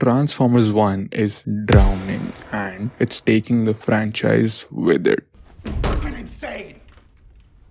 Transformers 1 is drowning and it's taking the franchise with it. Fucking insane!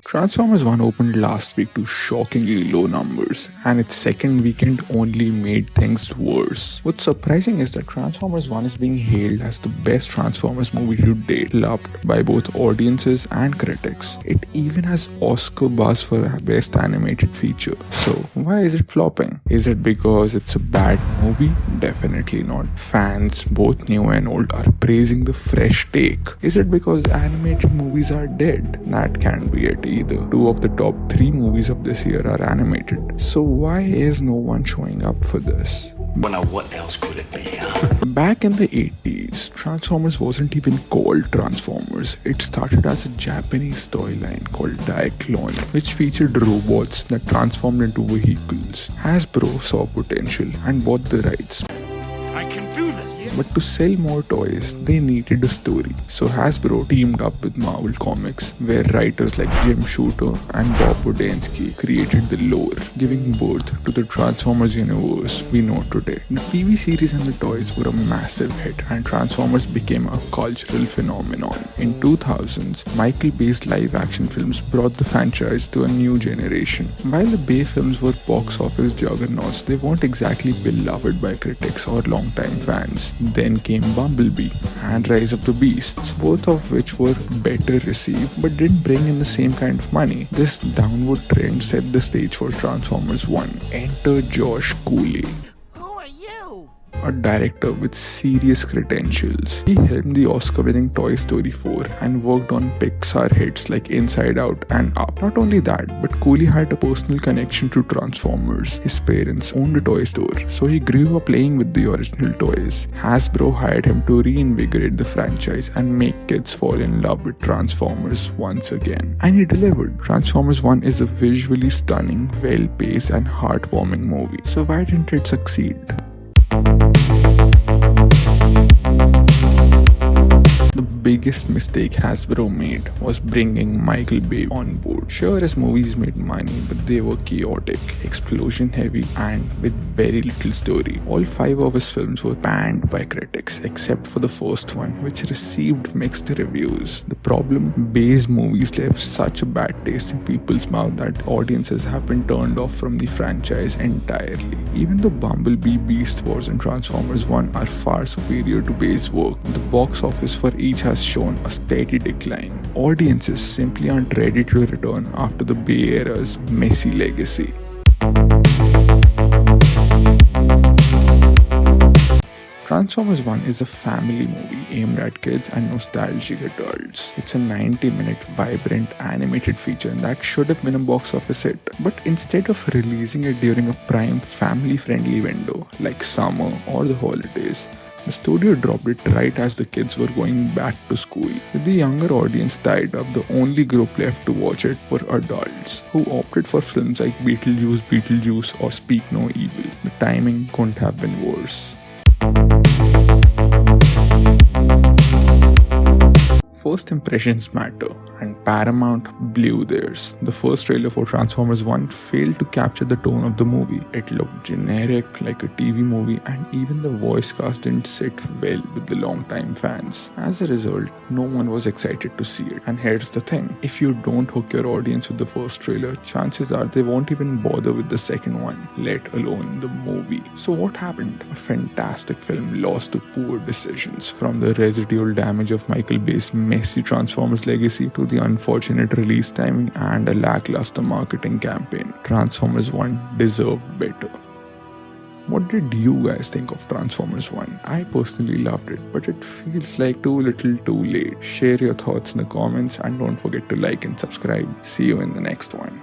Transformers 1 opened last week to shockingly low numbers, and its second weekend only made things worse. What's surprising is that Transformers 1 is being hailed as the best Transformers movie to date, loved by both audiences and critics. It even has Oscar buzz for a best animated feature. So, why is it flopping? Is it because it's a bad movie? Definitely not. Fans, both new and old, are praising the fresh take. Is it because animated movies are dead? That can't be it either. 2 of the top 3 movies of this year are animated. So why is no one showing up for this? Well, now what else could it be, huh? Back in the 80s, Transformers wasn't even called Transformers. It started as a Japanese storyline called Diaclone, which featured robots that transformed into vehicles. Hasbro saw potential and bought the rights. I can do this! But to sell more toys, they needed a story. So Hasbro teamed up with Marvel Comics, where writers like Jim Shooter and Bob Budiansky created the lore, giving birth to the Transformers universe we know today. The TV series and the toys were a massive hit, and Transformers became a cultural phenomenon. In 2000s, Michael Bay's live-action films brought the franchise to a new generation. While the Bay films were box office juggernauts, they weren't exactly beloved by critics or longtime fans. Then came Bumblebee and Rise of the Beasts, both of which were better received but didn't bring in the same kind of money. This downward trend set the stage for Transformers 1. Enter Josh Cooley, a director with serious credentials. He helmed the Oscar-winning Toy Story 4 and worked on Pixar hits like Inside Out and Up. Not only that, but Cooley had a personal connection to Transformers. His parents owned a toy store, so he grew up playing with the original toys. Hasbro hired him to reinvigorate the franchise and make kids fall in love with Transformers once again. And he delivered. Transformers 1 is a visually stunning, well-paced and heartwarming movie. So why didn't it succeed? The biggest mistake Hasbro made was bringing Michael Bay on board. Sure, his movies made money, but they were chaotic, explosion heavy, and with very little story. All 5 of his films were panned by critics, except for the first one, which received mixed reviews. The problem, Bay's movies left such a bad taste in people's mouth that audiences have been turned off from the franchise entirely. Even though Bumblebee, Beast Wars, and Transformers 1 are far superior to Bay's work, the box office for each has shown a steady decline. Audiences simply aren't ready to return after the Bay era's messy legacy. Transformers 1 is a family movie aimed at kids and nostalgic adults. It's a 90-minute, vibrant, animated feature that should have been a box office hit. But instead of releasing it during a prime family-friendly window like summer or the holidays, the studio dropped it right as the kids were going back to school. With the younger audience tied up, the only group left to watch it were adults, who opted for films like Beetlejuice or Speak No Evil. The timing couldn't have been worse. First impressions matter, and Paramount blew theirs. The first trailer for Transformers 1 failed to capture the tone of the movie. It looked generic, like a TV movie, and even the voice cast didn't sit well with the long-time fans. As a result, no one was excited to see it. And here's the thing, if you don't hook your audience with the first trailer, chances are they won't even bother with the second one, let alone the movie. So what happened? A fantastic film lost to poor decisions, from the residual damage of Michael Bay's messy Transformers legacy to the unfortunate release timing and a lackluster marketing campaign. Transformers 1 deserved better. What did you guys think of Transformers 1? I personally loved it, but it feels like too little too late. Share your thoughts in the comments and don't forget to like and subscribe. See you in the next one.